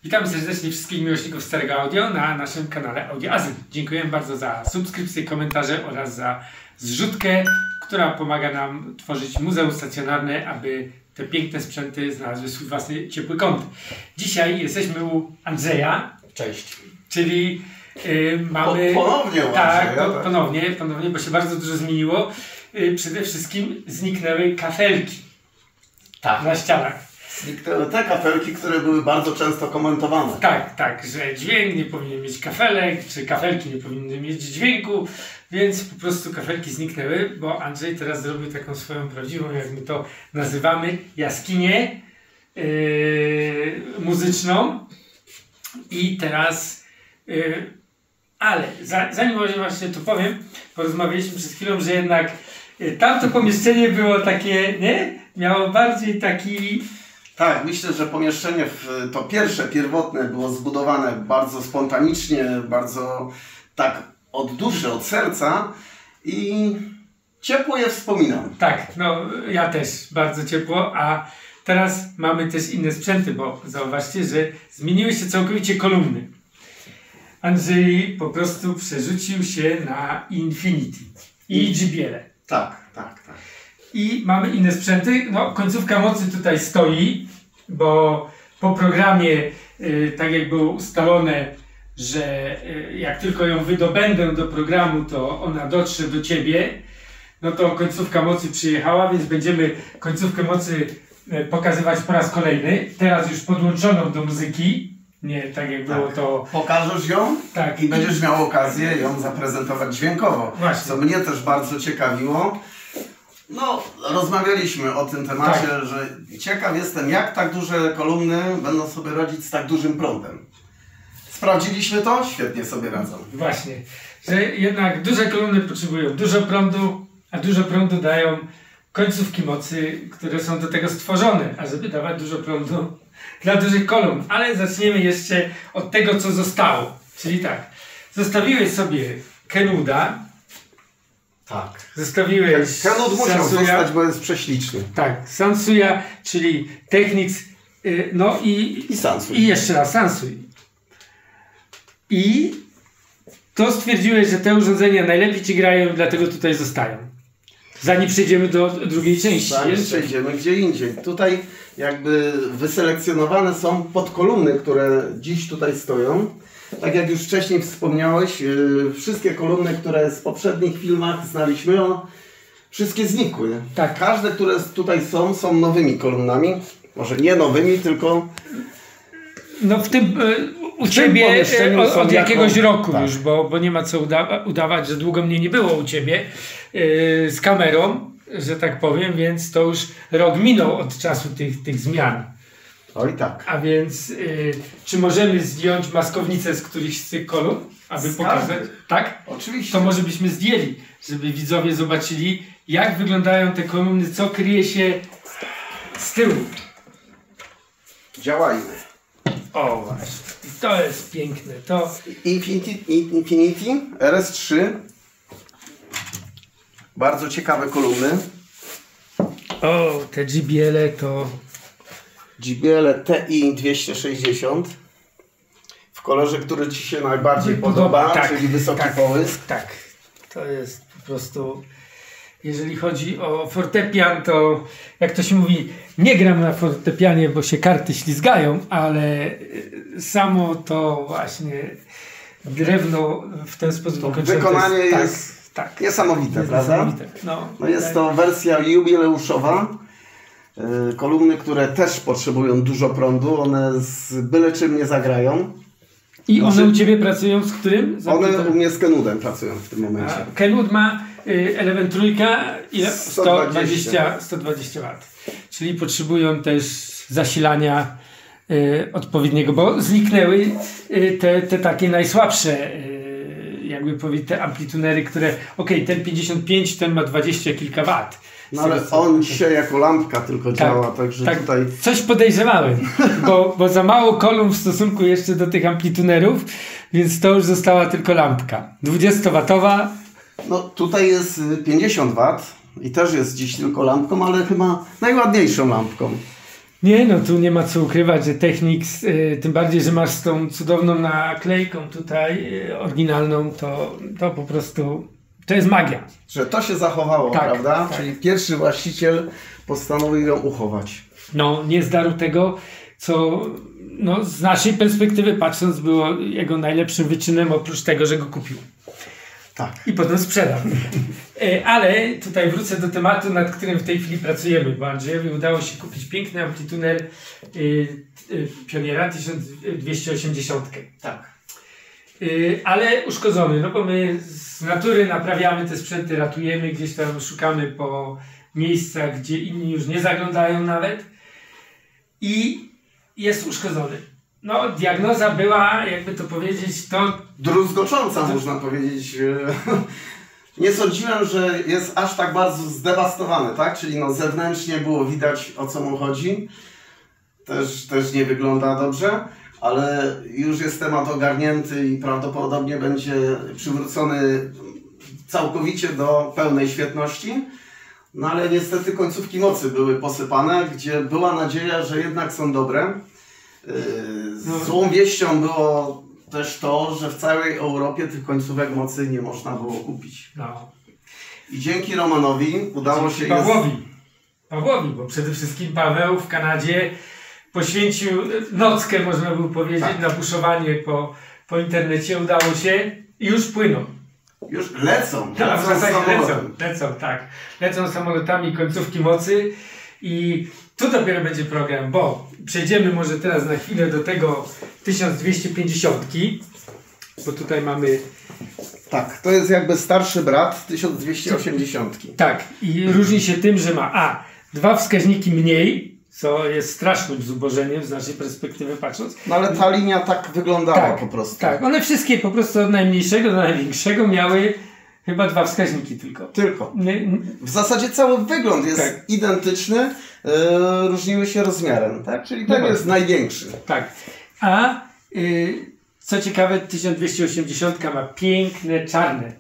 Witam serdecznie wszystkich miłośników starego audio na naszym kanale Audio Azyl. Dziękuję bardzo za subskrypcję, komentarze oraz za zrzutkę, która pomaga nam tworzyć muzeum stacjonarne, aby te piękne sprzęty znalazły swój własny ciepły kąt. Dzisiaj jesteśmy u Andrzeja. Cześć. Czyli mamy... Ponownie u Andrzeja, ponownie, bo się bardzo dużo zmieniło. Przede wszystkim zniknęły kafelki na ścianach. Zniknęły te kafelki, które były bardzo często komentowane. Tak, że dźwięk nie powinien mieć kafelek, czy kafelki nie powinny mieć dźwięku, więc po prostu kafelki zniknęły, bo Andrzej teraz zrobił taką swoją prawdziwą, jak my to nazywamy, jaskinię muzyczną. I teraz, ale zanim może właśnie to powiem, porozmawialiśmy przed chwilą, że jednak tamto pomieszczenie było takie, nie? Miało bardziej taki... Tak, myślę, że pomieszczenie to pierwsze, pierwotne było zbudowane bardzo spontanicznie, bardzo tak od duszy, od serca i ciepło je wspominam. Tak, no ja też bardzo ciepło, a teraz mamy też inne sprzęty, bo zauważcie, że zmieniły się całkowicie kolumny. Andrzej po prostu przerzucił się na Infinity i JBL. Tak. I mamy inne sprzęty. No, końcówka mocy tutaj stoi, bo po programie, tak jak było ustalone, że jak tylko ją wydobędę do programu, to ona dotrze do Ciebie, no to końcówka mocy przyjechała, więc będziemy końcówkę mocy pokazywać po raz kolejny. Teraz już podłączoną do muzyki. Nie, tak jak było to... Pokażesz ją i będziesz miał okazję ją zaprezentować dźwiękowo. Właśnie. Co mnie też bardzo ciekawiło. No, rozmawialiśmy o tym temacie, że ciekaw jestem, jak tak duże kolumny będą sobie radzić z tak dużym prądem. Sprawdziliśmy to? Świetnie sobie radzą. Właśnie, że jednak duże kolumny potrzebują dużo prądu, a dużo prądu dają końcówki mocy, które są do tego stworzone, a żeby dawać dużo prądu dla dużych kolumn. Ale zaczniemy jeszcze od tego, co zostało. Czyli tak, zostawiłeś sobie Kenwooda. Tak. Zostawiłeś Kenwood musiał zostać, bo jest prześliczny. Tak, Sansuya, czyli Technics, no i Sansuy. I jeszcze raz Sansuy. I to stwierdziłeś, że te urządzenia najlepiej Ci grają, dlatego tutaj zostają. Zanim przejdziemy do drugiej części. Zanim przejdziemy gdzie indziej. Tutaj jakby wyselekcjonowane są podkolumny, które dziś tutaj stoją. Tak jak już wcześniej wspomniałeś, wszystkie kolumny, które z poprzednich filmach znaliśmy, wszystkie znikły. Tak. Każde, które tutaj są nowymi kolumnami. Może nie nowymi, tylko... No w tym u Ciebie od jakiegoś roku już, bo nie ma co udawać, że długo mnie nie było u Ciebie z kamerą, że tak powiem, więc to już rok minął od czasu tych zmian. Oj tak. A więc czy możemy zdjąć maskownicę z którychś z tych kolumn, aby pokazać? Tak? Oczywiście. To może byśmy zdjęli, żeby widzowie zobaczyli, jak wyglądają te kolumny, co kryje się z tyłu. Działajmy. O właśnie, to jest piękne. To Infinity RS3. Bardzo ciekawe kolumny. O, te JBL to... JBL TI 260 w kolorze, który Ci się najbardziej podoba, tak, czyli wysoki połysk. Tak, to jest po prostu... Jeżeli chodzi o fortepian, to jak to się mówi, nie gram na fortepianie, bo się karty ślizgają, ale samo to właśnie drewno w ten sposób to wykonanie jest niesamowite, prawda? No jest to wersja jubileuszowa. Kolumny, które też potrzebują dużo prądu, one z byle czym nie zagrają. I one u Ciebie pracują z którym? One u mnie z Kenwoodem pracują w tym momencie. Kenwood ma element trójka, ile? 120 W. Czyli potrzebują też zasilania odpowiedniego, bo zniknęły te takie najsłabsze, jakby powiedzieć, te amplitunery, które, ten 55, ten ma 20 kilka wat. No ale on dzisiaj jako lampka tylko działa, także tutaj... Coś podejrzewałem, bo za mało kolumn w stosunku jeszcze do tych amplitunerów, więc to już została tylko lampka. 20-watowa. No tutaj jest 50 W i też jest dziś tylko lampką, ale chyba najładniejszą lampką. Nie, no tu nie ma co ukrywać, że Technics, tym bardziej, że masz tą cudowną naklejką tutaj, oryginalną, to po prostu, to jest magia. Że to się zachowało, Tak, prawda? tak. Czyli pierwszy właściciel postanowił ją uchować. No, nie zdarł tego, co no, z naszej perspektywy patrząc było jego najlepszym wyczynem, oprócz tego, że go kupił. Tak. I potem sprzedał. Ale tutaj wrócę do tematu, nad którym w tej chwili pracujemy, bo Andrzejowi udało się kupić piękny amplituner Pioniera 1280. Tak. Ale uszkodzony, no bo my z natury naprawiamy te sprzęty, ratujemy, gdzieś tam szukamy po miejscach, gdzie inni już nie zaglądają nawet i jest uszkodzony. No, diagnoza była, jakby to powiedzieć, to... Druzgocząca, można powiedzieć. Nie sądziłem, że jest aż tak bardzo zdewastowany, tak? Czyli no zewnętrznie było widać, o co mu chodzi. Też nie wygląda dobrze, ale już jest temat ogarnięty i prawdopodobnie będzie przywrócony całkowicie do pełnej świetności. No ale niestety końcówki mocy były posypane, gdzie była nadzieja, że jednak są dobre. Złą wieścią było też to, że w całej Europie tych końcówek mocy nie można było kupić. No. I dzięki Romanowi udało się... Pawłowi, bo przede wszystkim Paweł w Kanadzie poświęcił nockę, można by powiedzieć, na buszowanie po internecie. Udało się i już płyną. Już lecą. Tak, w zasadzie lecą, tak. Lecą samolotami końcówki mocy i tu dopiero będzie program, bo przejdziemy może teraz na chwilę do tego 1250, bo tutaj mamy... Tak, to jest jakby starszy brat 1280. Tak, i różni się tym, że ma dwa wskaźniki mniej, co jest strasznym zubożeniem z naszej perspektywy patrząc. No ale ta linia tak wyglądała po prostu. Tak, one wszystkie po prostu od najmniejszego do największego miały chyba dwa wskaźniki tylko. Tylko. W zasadzie cały wygląd jest identyczny, różniły się rozmiarem, tak? Czyli ten jest największy. Tak. Co ciekawe, 1280 ma piękne, czarne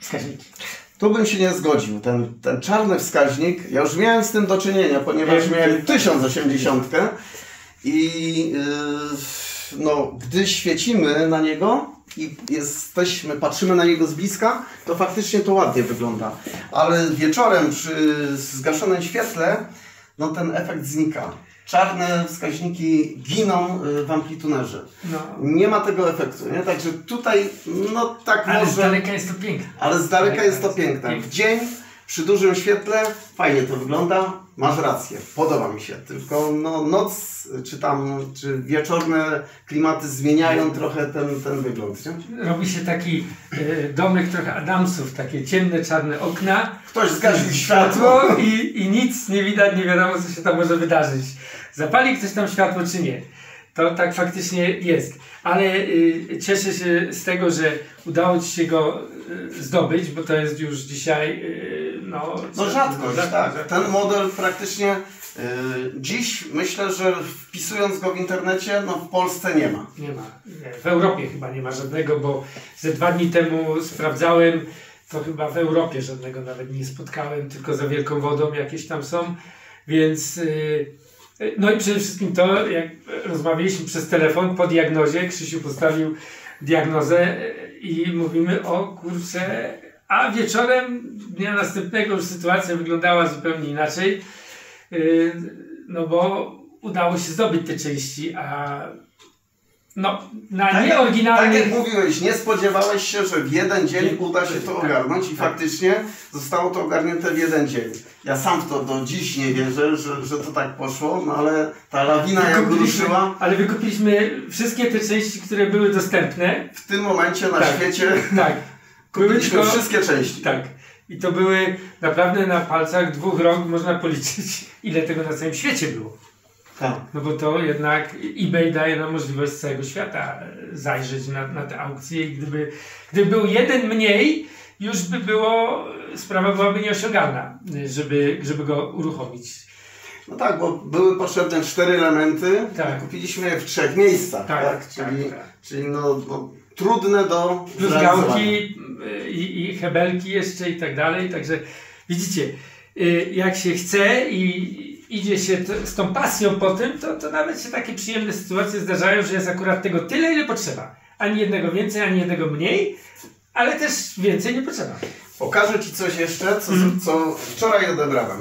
wskaźniki. Tu bym się nie zgodził. Ten czarny wskaźnik, ja już miałem z tym do czynienia, ponieważ miałem 1080 i gdy świecimy na niego i patrzymy na niego z bliska, to faktycznie to ładnie wygląda. Ale wieczorem przy zgaszonym świetle, no ten efekt znika. Czarne wskaźniki giną w amplitunerze. No. Nie ma tego efektu, nie? Także tutaj, no tak ale może... z daleka jest to piękne. Ale z daleka jest to piękne. W dzień, przy dużym świetle, fajnie to wygląda. Masz rację, podoba mi się. Tylko noc, czy wieczorne klimaty zmieniają trochę ten wygląd, nie? Robi się taki domek trochę Adamsów, takie ciemne, czarne okna. Ktoś zgasił światło i nic nie widać, nie wiadomo, co się tam może wydarzyć. Zapali ktoś tam światło, czy nie. To tak faktycznie jest. Ale cieszę się z tego, że udało Ci się go zdobyć, bo to jest już dzisiaj rzadkość, tak. Ten model praktycznie dziś myślę, że wpisując go w internecie, w Polsce nie ma. Nie ma. Nie. W Europie chyba nie ma żadnego, bo ze 2 dni temu sprawdzałem, to chyba w Europie żadnego nawet nie spotkałem, tylko za Wielką Wodą jakieś tam są, więc... No i przede wszystkim to, jak rozmawialiśmy przez telefon po diagnozie, Krzysiu postawił diagnozę i mówimy, o kurczę, a wieczorem dnia następnego już sytuacja wyglądała zupełnie inaczej, no bo udało się zdobyć te części, a nieoryginalny... Tak jak mówiłeś, nie spodziewałeś się, że w jeden dzień uda się to ogarnąć i faktycznie zostało to ogarnięte w jeden dzień. Ja sam w to do dziś nie wierzę, że to tak poszło, ale ta lawina jak ruszyła... Ale wykupiliśmy wszystkie te części, które były dostępne. W tym momencie na świecie kupiliśmy wszystkie części. Tak. I to były naprawdę na palcach 2 rąk można policzyć, ile tego na całym świecie było. Tak. No bo to jednak eBay daje nam możliwość z całego świata zajrzeć na te aukcje i gdyby był jeden mniej, już by sprawa byłaby nieosiągalna, żeby go uruchomić. No tak, bo były potrzebne 4 elementy, kupiliśmy je w 3 miejscach, czyli trudne do plus gałki i hebelki jeszcze i tak dalej, także widzicie, jak się chce i idzie się z tą pasją po tym, to nawet się takie przyjemne sytuacje zdarzają, że jest akurat tego tyle, ile potrzeba. Ani jednego więcej, ani jednego mniej, ale też więcej nie potrzeba. Pokażę Ci coś jeszcze, co wczoraj odebrałem.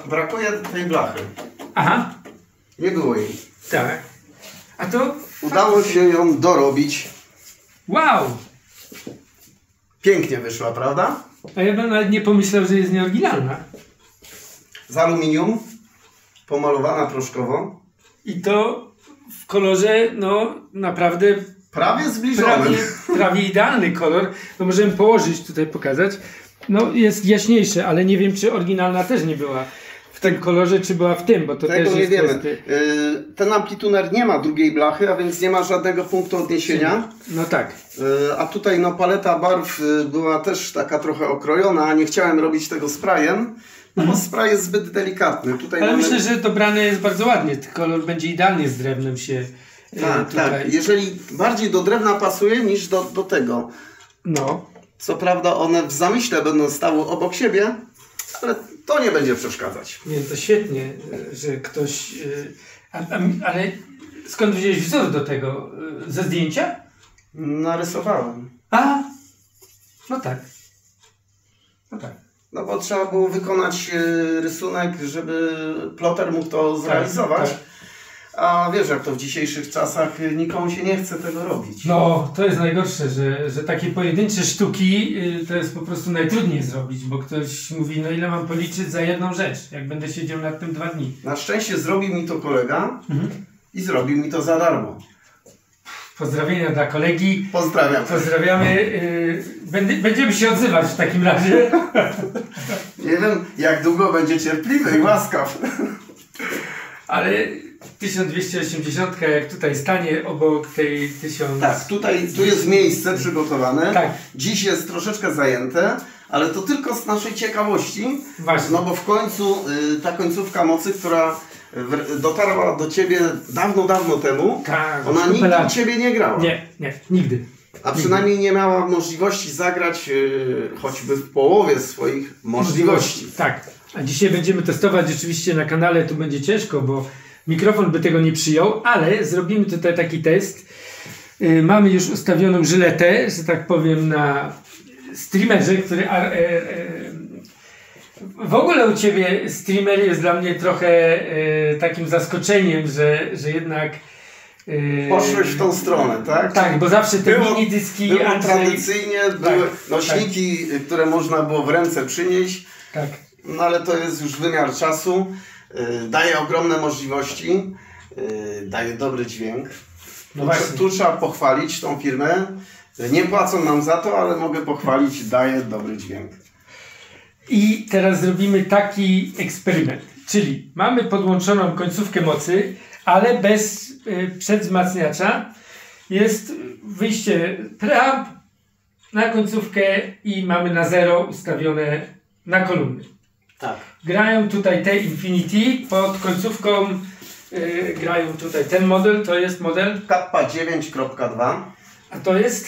Brakuje tej blachy. Aha. Nie było jej. Tak. A to... Udało się ją dorobić. Wow! Pięknie wyszła, prawda? A ja bym nawet nie pomyślał, że jest nieoryginalna. Z aluminium, pomalowana proszkowo. I to w kolorze, no naprawdę... Prawie zbliżony. Prawie idealny kolor. To możemy położyć, tutaj pokazać. No jest jaśniejsze, ale nie wiem, czy oryginalna też nie była w tym kolorze, czy była w tym, bo to Tego też nie jest wiemy. kwestia. Ten amplituner nie ma drugiej blachy, a więc nie ma żadnego punktu odniesienia. No tak. A tutaj no, paleta barw była też taka trochę okrojona. Nie chciałem robić tego sprayem, no bo spray jest zbyt delikatny. Tutaj Ale mamy... myślę, że dobrane jest bardzo ładnie. Ten kolor będzie idealnie z drewnem się Tak, tutaj. tak. Jeżeli bardziej do drewna pasuje niż do tego. No. Co prawda one w zamyśle będą stały obok siebie, ale to nie będzie przeszkadzać. Nie, to świetnie, że ktoś... Ale skąd wziąłeś wzór do tego? Ze zdjęcia? Narysowałem. A, no tak. No tak. No bo trzeba było wykonać rysunek, żeby ploter mógł to zrealizować. Tak. A wiesz, jak to w dzisiejszych czasach nikomu się nie chce tego robić. No, to jest najgorsze, że takie pojedyncze sztuki to jest po prostu najtrudniej zrobić, bo ktoś mówi, no ile mam policzyć za jedną rzecz, jak będę siedział nad tym 2 dni. Na szczęście zrobił mi to kolega i zrobił mi to za darmo. Pozdrowienia dla kolegi. Pozdrawiam. Pozdrawiamy. Będziemy się odzywać w takim razie. Nie wiem, jak długo będzie cierpliwy i łaskaw. Ale 1280, jak tutaj stanie obok tej 1000... Tak, tu jest miejsce przygotowane. Tak. Dziś jest troszeczkę zajęte, ale to tylko z naszej ciekawości. Właśnie. No bo w końcu ta końcówka mocy, która dotarła do Ciebie dawno, dawno temu, Tak, ona nigdy u Ciebie nie grała. Nie, nigdy. A przynajmniej nie miała możliwości zagrać choćby w połowie swoich możliwości. Tak. A dzisiaj będziemy testować rzeczywiście na kanale, tu będzie ciężko, bo mikrofon by tego nie przyjął, ale zrobimy tutaj taki test. Mamy już ustawioną żyletę, że tak powiem, na streamerze, który... W ogóle u Ciebie streamer jest dla mnie trochę takim zaskoczeniem, że jednak... Poszłeś w tą stronę, tak? Tak, bo zawsze te mini dyski... Było tradycyjnie, były nośniki, tak, które można było w ręce przynieść. Tak. No ale to jest już wymiar czasu. Daje ogromne możliwości. Daje dobry dźwięk. No właśnie. Tu trzeba pochwalić tą firmę. Nie płacą nam za to, ale mogę pochwalić, daje dobry dźwięk. I teraz zrobimy taki eksperyment. Czyli mamy podłączoną końcówkę mocy, ale bez przedwzmacniacza. Jest wyjście preamp na końcówkę i mamy na 0 ustawione na kolumny. Tak. Grają tutaj te Infinity pod końcówką. Grają tutaj ten model, to jest model Kappa 9.2. a to jest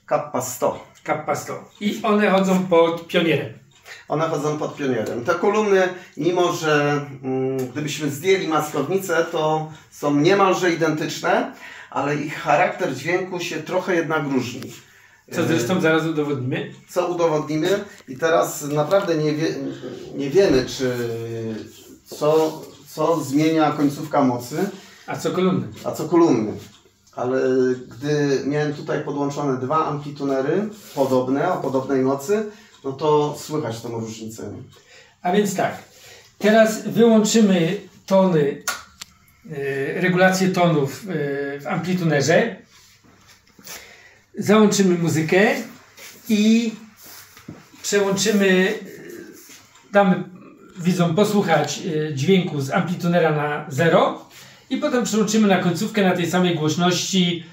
Kappa 100. Kappa 100. I one chodzą pod Pionierem. One chodzą pod Pionierem. Te kolumny, mimo że gdybyśmy zdjęli maskownicę, to są niemalże identyczne, ale ich charakter dźwięku się trochę jednak różni. Co zresztą zaraz udowodnimy. Co udowodnimy i teraz naprawdę nie wiemy, co zmienia końcówka mocy, A co kolumny? a co kolumny. Ale gdy miałem tutaj podłączone 2 amplitunery podobne, o podobnej mocy, no to słychać tą różnicę. A więc tak, teraz wyłączymy tony, regulację tonów w amplitunerze, załączymy muzykę i przełączymy, damy widzom posłuchać dźwięku z amplitunera na 0 i potem przełączymy na końcówkę na tej samej głośności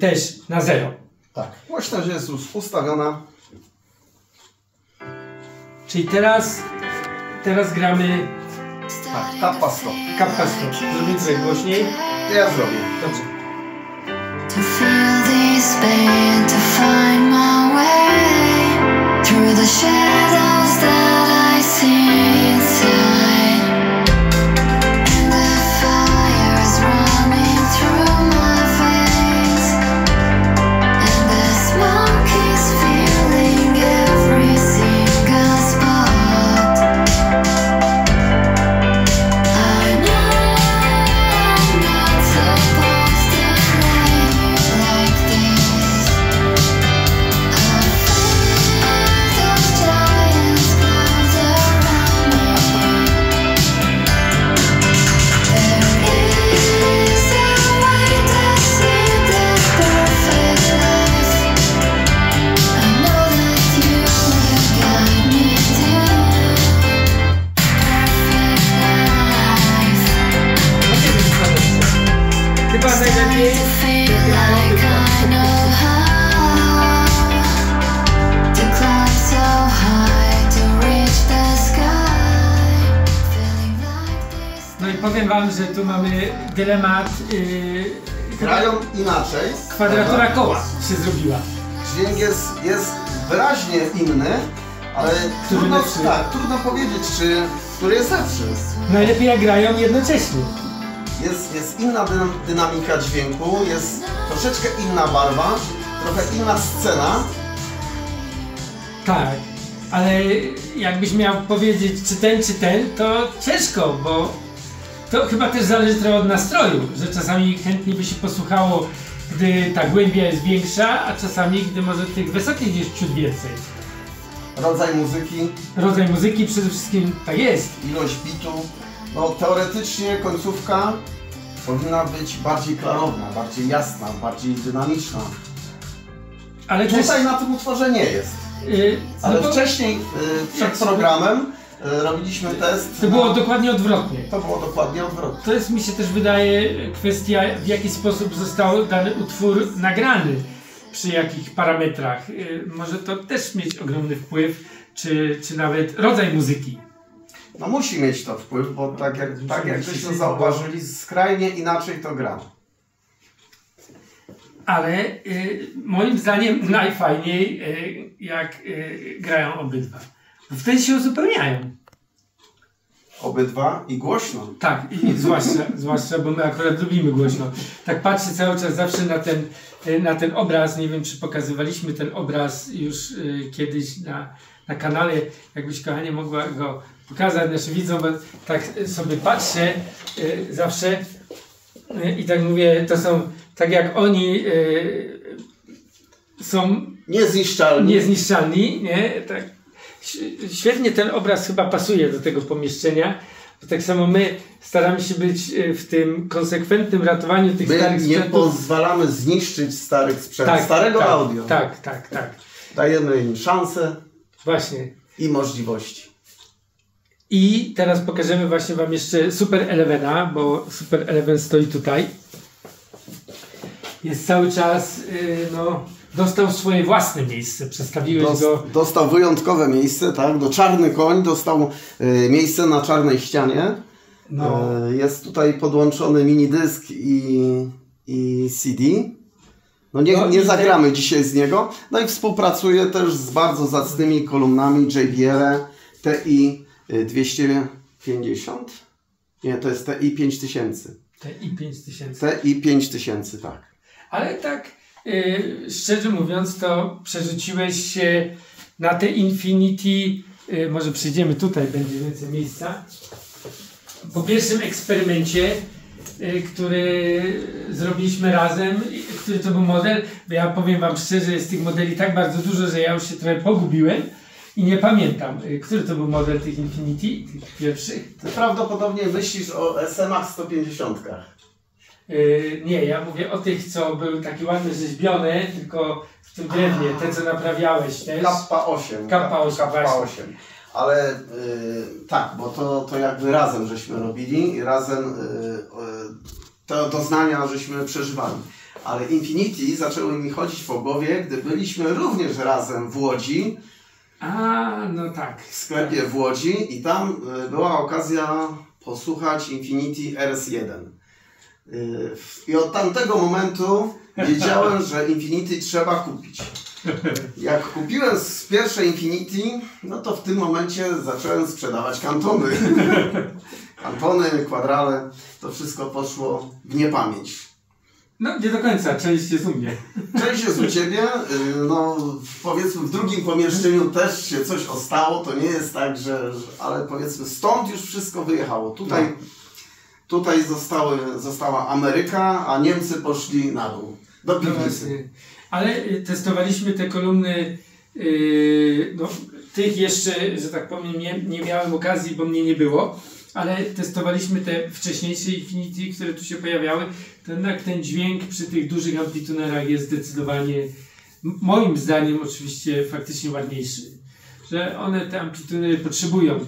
też na 0. Tak. Głośność jest już ustawiona. Czyli teraz gramy Tak, Kappa 100. Kappa 100. Zrobimy trochę głośniej. Ja zrobię. Dobrze. To feel this pain, to find my way through the shadows that I see inside. Chyba najlepiej. to feel like I know how to climb so high to reach the sky. Feeling like this. No i powiem wam, że tu mamy dylemat. Grają inaczej. Kwadratura koła się zrobiła. Dźwięk jest wyraźnie inny, ale Który trudno, lepszy? trudno powiedzieć, który jest lepszy. Najlepiej jak grają jednocześnie. Jest inna dynamika dźwięku, jest troszeczkę inna barwa, trochę inna scena. Tak, ale jakbyś miał powiedzieć czy ten, to ciężko, bo to chyba też zależy trochę od nastroju, że czasami chętnie by się posłuchało, gdy ta głębia jest większa, a czasami gdy może tych wysokich jest ciut więcej. Rodzaj muzyki, Rodzaj muzyki przede wszystkim tak jest. ilość bitu. No teoretycznie końcówka powinna być bardziej klarowna, bardziej jasna, bardziej dynamiczna. Ale też, Tutaj na tym utworze nie jest. Ale no bo wcześniej, przed programem, robiliśmy test. to było dokładnie odwrotnie. To było dokładnie odwrotnie. To jest, mi się też wydaje, kwestia, w jaki sposób został dany utwór nagrany, przy jakich parametrach. Może to też mieć ogromny wpływ, czy nawet rodzaj muzyki. No musi mieć to wpływ, bo tak jak żeśmy zauważyli, skrajnie inaczej to gra. Ale moim zdaniem najfajniej, jak grają obydwa. Bo wtedy się uzupełniają. Obydwa i głośno. Tak, i zwłaszcza, bo my akurat lubimy głośno. Tak patrzę cały czas zawsze na ten obraz. Nie wiem, czy pokazywaliśmy ten obraz już kiedyś na kanale. Jakbyś, kochanie, mogła go pokazać naszym widzom, bo tak sobie patrzę zawsze i tak mówię, to są tak jak oni są niezniszczalni, nie? Tak. Świetnie ten obraz chyba pasuje do tego pomieszczenia. Bo tak samo my staramy się być w tym konsekwentnym ratowaniu tych starych My nie sprzętów. pozwalamy zniszczyć starych sprzętów, starego audio. Tak. Dajemy im szansę Właśnie. i możliwości. I teraz pokażemy właśnie wam jeszcze Super Elevena, bo Super Eleven stoi tutaj. Jest cały czas, dostał swoje własne miejsce. Przedstawiłeś go. Dostał wyjątkowe miejsce, tak? Czarny koń dostał miejsce na czarnej ścianie. No. Jest tutaj podłączony minidysk i CD. Nie zagramy dzisiaj z niego. No i współpracuje też z bardzo zacnymi kolumnami JBL TI 250. Nie, to jest TI 5000. TI 5000. TI 5000, tak. Ale tak, szczerze mówiąc, to przerzuciłeś się na te Infinity. Może przejdziemy tutaj, będzie więcej miejsca. Po pierwszym eksperymencie, który zrobiliśmy razem, który to był model, bo ja powiem wam szczerze, jest tych modeli tak bardzo dużo, że ja już się trochę pogubiłem i nie pamiętam, który to był model tych Infinity, tych pierwszych. Ty prawdopodobnie myślisz o SM-ach 150. Nie, ja mówię o tych, co były takie ładne rzeźbione, tylko w tym drewnie, te co naprawiałeś też. Kappa 8. Ale tak, bo to jakby razem żeśmy robili i razem te doznania żeśmy przeżywali. Ale Infinity zaczęły mi chodzić po głowie, gdy byliśmy również razem w Łodzi. No tak. W sklepie w Łodzi i tam była okazja posłuchać Infinity RS1. I od tamtego momentu wiedziałem, że Infinity trzeba kupić. Jak kupiłem z pierwszej Infinity, no to w tym momencie zacząłem sprzedawać kantony. Kantony, kwadrale, to wszystko poszło w niepamięć. No nie do końca, część jest u mnie. Część jest u Ciebie, no powiedzmy w drugim pomieszczeniu też się coś ostało, to nie jest tak, ale powiedzmy stąd już wszystko wyjechało. Tutaj została Ameryka, a Niemcy poszli na dół, do piwnicy. Ale testowaliśmy te kolumny, tych jeszcze, że tak powiem, nie miałem okazji, bo mnie nie było, ale testowaliśmy te wcześniejsze Infinity, które tu się pojawiały. Ten dźwięk przy tych dużych amplitunerach jest zdecydowanie, moim zdaniem oczywiście, faktycznie ładniejszy. Że one, te amplitunery potrzebują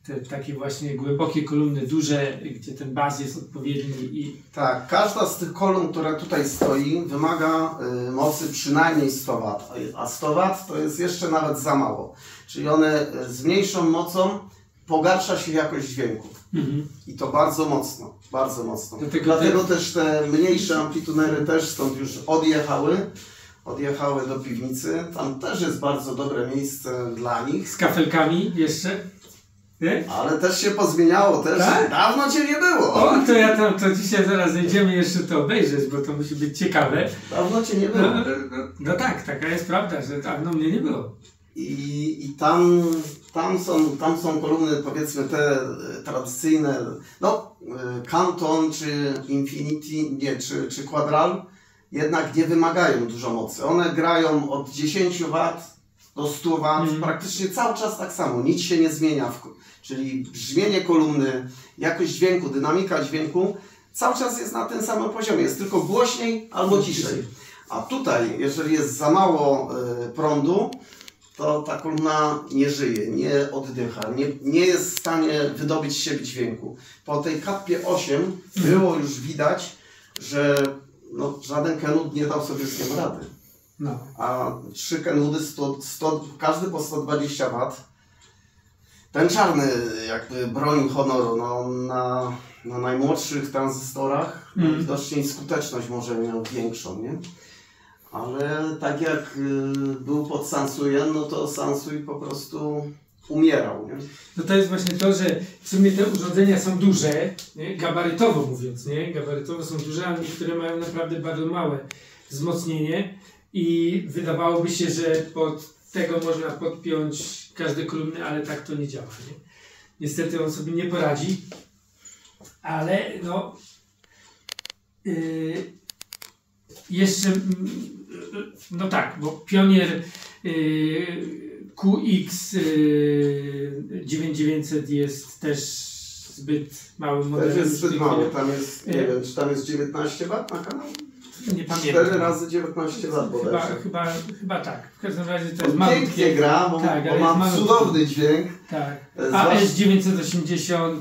te takie właśnie głębokie kolumny, duże, gdzie ten baz jest odpowiedni i... Tak, każda z tych kolumn, która tutaj stoi, wymaga mocy przynajmniej 100 W, a 100 W to jest jeszcze nawet za mało. Czyli one z mniejszą mocą pogarsza się jakość dźwięku. I to bardzo mocno, bardzo mocno. Dlatego też te mniejsze amplitunery też stąd już odjechały do piwnicy. Tam też jest bardzo dobre miejsce dla nich. Z kafelkami jeszcze? Nie? Ale też się pozmieniało, też tak? Dawno Cię nie było. O, to ja tam, to dzisiaj zaraz zejdziemy jeszcze to obejrzeć, bo to musi być ciekawe. Dawno Cię nie było. No tak, taka jest prawda, że dawno mnie nie było. I tam są kolumny, powiedzmy te tradycyjne, no Canton czy Infinity, nie, czy Quadral, jednak nie wymagają dużo mocy. One grają od 10 W do 100 W, praktycznie cały czas tak samo, nic się nie zmienia. Czyli brzmienie kolumny, jakość dźwięku, dynamika dźwięku cały czas jest na tym samym poziomie, jest tylko głośniej albo ciszej. A tutaj, jeżeli jest za mało prądu, to ta kolumna nie żyje, nie oddycha, nie jest w stanie wydobyć z siebie dźwięku. Po tej kapie 8 było już widać, że no, żaden kenud nie dał sobie z tym rady. No. A 3 kenudy, każdy po 120 W. Ten czarny jakby bronił honoru, no, na najmłodszych tranzystorach widocznie skuteczność może miał większą, nie? Ale tak jak był pod Sansujem, no to Sansuj po prostu umierał, nie? No to jest właśnie to, że w sumie te urządzenia są duże, nie? Gabarytowo mówiąc, nie? Gabarytowo są duże, a niektóre mają naprawdę bardzo małe wzmocnienie i wydawałoby się, że pod tego można podpiąć każde kolumny, ale tak to nie działa, nie? Niestety on sobie nie poradzi, ale no jeszcze no tak, bo Pionier QX 9900 jest też zbyt małym modelem. Też jest zbyt mały, tam jest, nie wiem, czy tam jest 19 W na kanał? Nie pamiętam. 4 razy 19 W chyba tak. W każdym razie to jest malutkie. Pięknie gra, bo, tak, bo ma cudowny dźwięk. Tak. A S980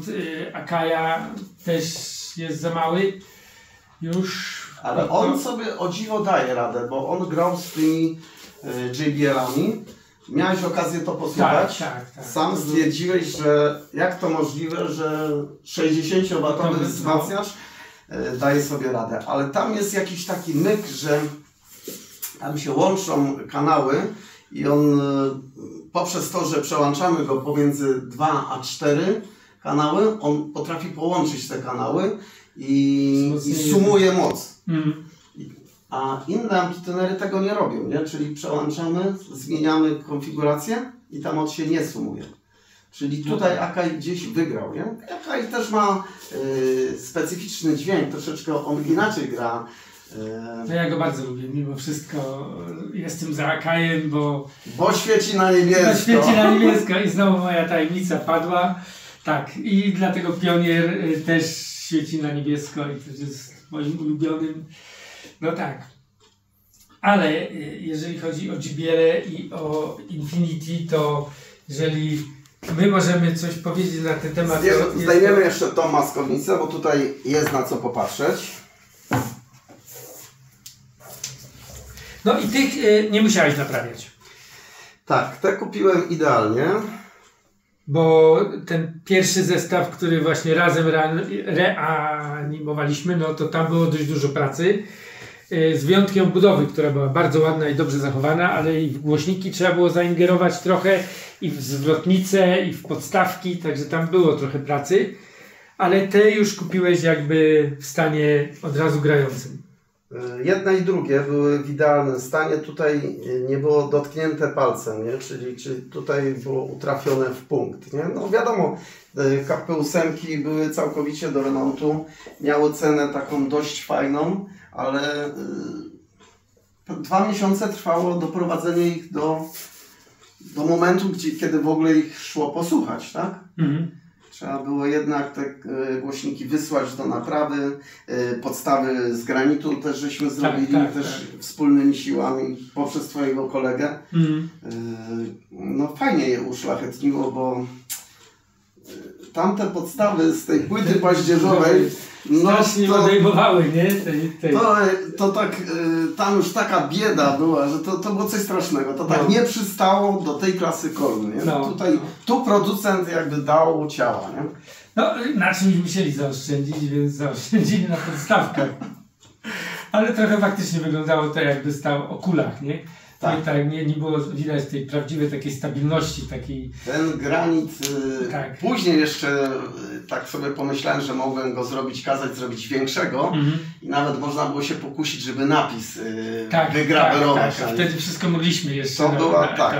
Akaja też jest za mały. Już. Ale on sobie o dziwo daje radę, bo on grał z tymi JBL-ami. Miałeś okazję to posłuchać. Tak. Sam stwierdziłeś, że jak to możliwe, że 60W wzmacniacz daje sobie radę. Ale tam jest jakiś taki myk, że tam się łączą kanały i on poprzez to, że przełączamy go pomiędzy 2 a 4 kanały, on potrafi połączyć te kanały i sumuje moc. A inne amplitunery tego nie robią, nie? Czyli przełączamy, zmieniamy konfigurację i ta moc się nie sumuje. Czyli tutaj Akai gdzieś wygrał, nie? Akai też ma specyficzny dźwięk, troszeczkę on inaczej gra. No ja go bardzo lubię, mimo wszystko jestem za Akajem, bo świeci na niebiesko. Bo świeci na niebiesko i znowu moja tajemnica padła. Tak, i dlatego Pionier też świeci na niebiesko i też jest moim ulubionym. No tak. Ale jeżeli chodzi o JBL i o Infinity, to jeżeli my możemy coś powiedzieć na ten temat... Zdejmiemy jeszcze tą maskownicę, bo tutaj jest na co popatrzeć. No i tych nie musiałeś naprawiać. Tak, te kupiłem idealnie. Bo ten pierwszy zestaw, który właśnie razem reanimowaliśmy, no to tam było dość dużo pracy. Z wyjątkiem budowy, która była bardzo ładna i dobrze zachowana, ale i w głośniki trzeba było zaingerować trochę, i w zwrotnice, i w podstawki, także tam było trochę pracy. Ale te już kupiłeś jakby w stanie od razu grającym. Jedne i drugie były w idealnym stanie. Tutaj nie było dotknięte palcem, nie? Czyli tutaj było utrafione w punkt. Nie? No wiadomo, KP8 były całkowicie do remontu. Miały cenę taką dość fajną, ale 2 miesiące trwało doprowadzenie ich do momentu, kiedy w ogóle ich szło posłuchać, tak? Trzeba było jednak te głośniki wysłać do naprawy, podstawy z granitu też żeśmy zrobili, też wspólnymi siłami poprzez Twojego kolegę. No fajnie je uszlachetniło, bo tamte podstawy z tej płyty paździerzowej, no strasznie odejmowały, nie? To tak, tam już taka bieda była, że to było coś strasznego. To tak No. nie przystało do tej klasy kolumn, nie? No. Tu producent jakby dał ciała, nie? No, na czymś musieli zaoszczędzić, więc zaoszczędzili na podstawkach. Ale trochę faktycznie wyglądało to, jakby stał o kulach, nie? Tak. Nie było widać tej prawdziwej takiej stabilności, takiej... Ten granit, Tak. później jeszcze tak sobie pomyślałem, że mogłem go kazać zrobić większego i nawet można było się pokusić, żeby napis wygrawerować. Tak. Wtedy wszystko mogliśmy jeszcze.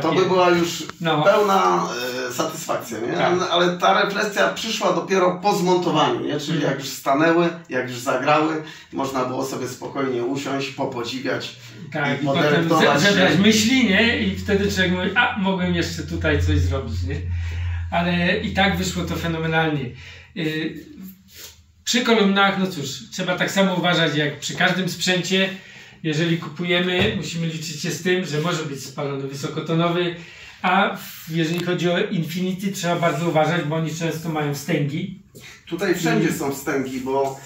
To by była już No. pełna satysfakcja, nie? Tak. Ale ta refleksja przyszła dopiero po zmontowaniu, nie? Czyli jak już stanęły, jak już zagrały, można było sobie spokojnie usiąść, popodziwiać Tak, i i potem podyrektować zebrać myśli, nie? I wtedy człowiek mówi, mogłem jeszcze tutaj coś zrobić, nie? Ale i tak wyszło to fenomenalnie. Przy kolumnach, no cóż, trzeba tak samo uważać jak przy każdym sprzęcie. Jeżeli kupujemy, musimy liczyć się z tym, że może być spalony wysokotonowy, a jeżeli chodzi o Infinity, trzeba bardzo uważać, bo oni często mają wstęgi. Tutaj wszędzie są wstęgi, bo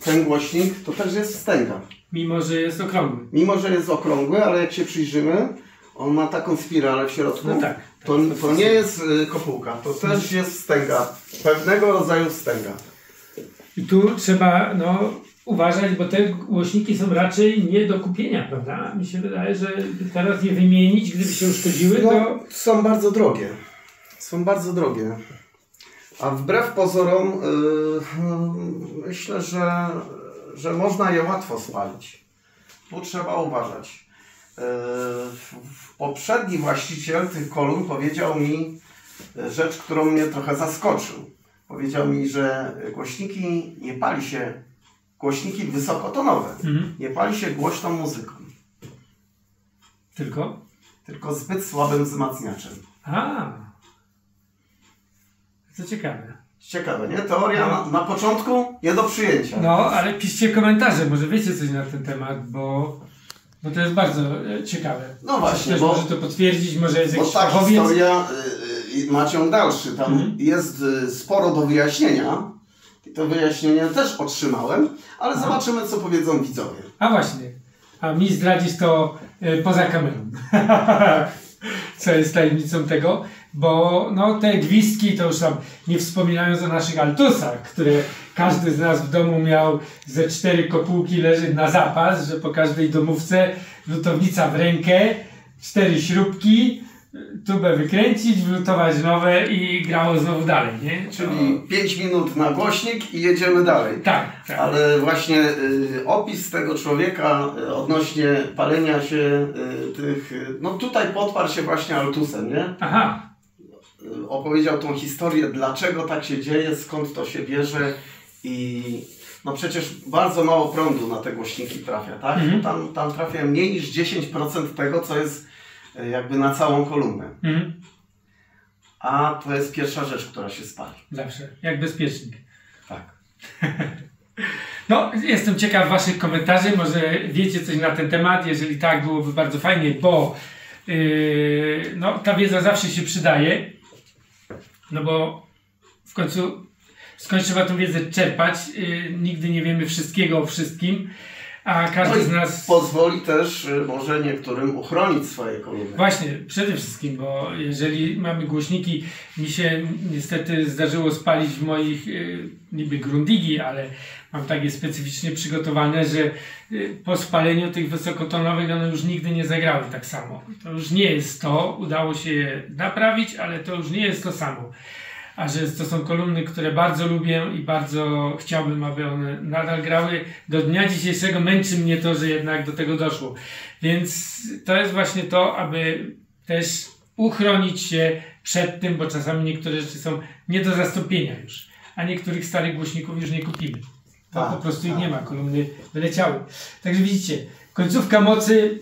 ten głośnik to też jest wstęga. Mimo że jest okrągły. Mimo że jest okrągły, ale jak się przyjrzymy, on ma taką spiralę w środku. No tak. To nie jest kopułka, to też jest wstęga. Pewnego rodzaju wstęga. I tu trzeba uważać, bo te głośniki są raczej nie do kupienia, prawda? Mi się wydaje, że teraz je wymienić, gdyby się uszkodziły, to... Są bardzo drogie. Są bardzo drogie. A wbrew pozorom myślę, że można je łatwo spalić. Tu trzeba uważać. Poprzedni właściciel tych kolumn powiedział mi rzecz, którą mnie trochę zaskoczył. Powiedział mi, że głośniki nie pali się, głośniki wysokotonowe, nie pali się głośną muzyką. Tylko zbyt słabym wzmacniaczem. To ciekawe. Ciekawe, nie? Teoria na początku nie do przyjęcia. No, ale piszcie komentarze, może wiecie coś na ten temat, bo to jest bardzo ciekawe. No właśnie, Ktoś może to potwierdzić, może jest jakiś ta fachowiec. historia ma ciąg dalszy. Tam jest sporo do wyjaśnienia. I to wyjaśnienie też otrzymałem, ale zobaczymy, co powiedzą widzowie. A właśnie. A mi zdradzisz to poza kamerą. Co jest tajemnicą tego? Bo te gwizdki to już tam, nie wspominając o naszych altusach, które każdy z nas w domu miał ze 4 kopułki leży na zapas, że po każdej domówce lutownica w rękę, 4 śrubki, tubę wykręcić, wlutować nowe i grało znowu dalej, nie? Czyli 5 minut na głośnik i jedziemy dalej. Tak. Ale właśnie opis tego człowieka odnośnie palenia się tych... No tutaj podparł się właśnie altusem, nie? Aha. Opowiedział tą historię, dlaczego tak się dzieje, skąd to się bierze i... No przecież bardzo mało prądu na te głośniki trafia, tak? Tam trafia mniej niż 10% tego, co jest jakby na całą kolumnę. A to jest pierwsza rzecz, która się spali. Zawsze. Jak bezpiecznik. Tak. No, jestem ciekaw waszych komentarzy, może wiecie coś na ten temat, jeżeli tak, byłoby bardzo fajnie, bo ta wiedza zawsze się przydaje, no bo w końcu skąd trzeba tą wiedzę czerpać, nigdy nie wiemy wszystkiego o wszystkim, a każdy z nas... Pozwoli też może niektórym uchronić swoje kolumny. Właśnie, przede wszystkim, bo jeżeli mamy głośniki, mi się niestety zdarzyło spalić w moich niby Grundigi, ale mam takie specyficznie przygotowane, że po spaleniu tych wysokotonowych one już nigdy nie zagrały tak samo. To już nie jest to, udało się je naprawić, ale to już nie jest to samo. A że to są kolumny, które bardzo lubię i bardzo chciałbym, aby one nadal grały. Do dnia dzisiejszego męczy mnie to, że jednak do tego doszło. Więc to jest właśnie to, aby też uchronić się przed tym, bo czasami niektóre rzeczy są nie do zastąpienia już. A niektórych starych głośników już nie kupimy. Bo po prostu ich nie ma, kolumny wyleciały. Także widzicie, końcówka mocy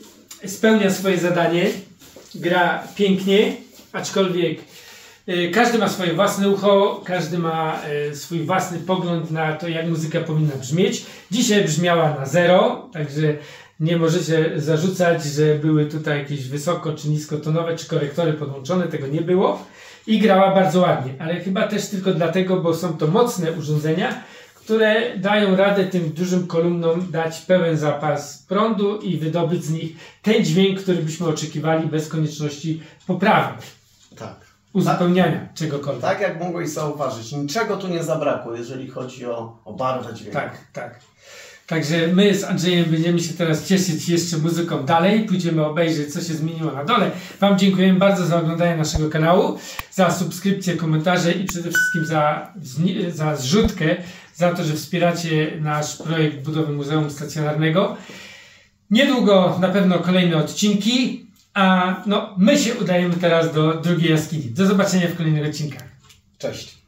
spełnia swoje zadanie, gra pięknie, aczkolwiek każdy ma swoje własne ucho, każdy ma swój własny pogląd na to, jak muzyka powinna brzmieć. Dzisiaj brzmiała na 0, także nie możecie zarzucać, że były tutaj jakieś wysoko czy niskotonowe, czy korektory podłączone, tego nie było. i grała bardzo ładnie, ale chyba też tylko dlatego, bo są to mocne urządzenia, które dają radę tym dużym kolumnom dać pełen zapas prądu i wydobyć z nich ten dźwięk, który byśmy oczekiwali bez konieczności poprawy, Tak. uzupełniania czegokolwiek. Tak jak mogłeś zauważyć, niczego tu nie zabrakło, jeżeli chodzi o barwę dźwięku. Tak. Także my z Andrzejem będziemy się teraz cieszyć jeszcze muzyką dalej. Pójdziemy obejrzeć, co się zmieniło na dole. Wam dziękujemy bardzo za oglądanie naszego kanału, za subskrypcję, komentarze i przede wszystkim za zrzutkę, za to, że wspieracie nasz projekt budowy Muzeum Stacjonarnego. Niedługo na pewno kolejne odcinki, a my się udajemy teraz do drugiej jaskini. Do zobaczenia w kolejnych odcinkach. Cześć.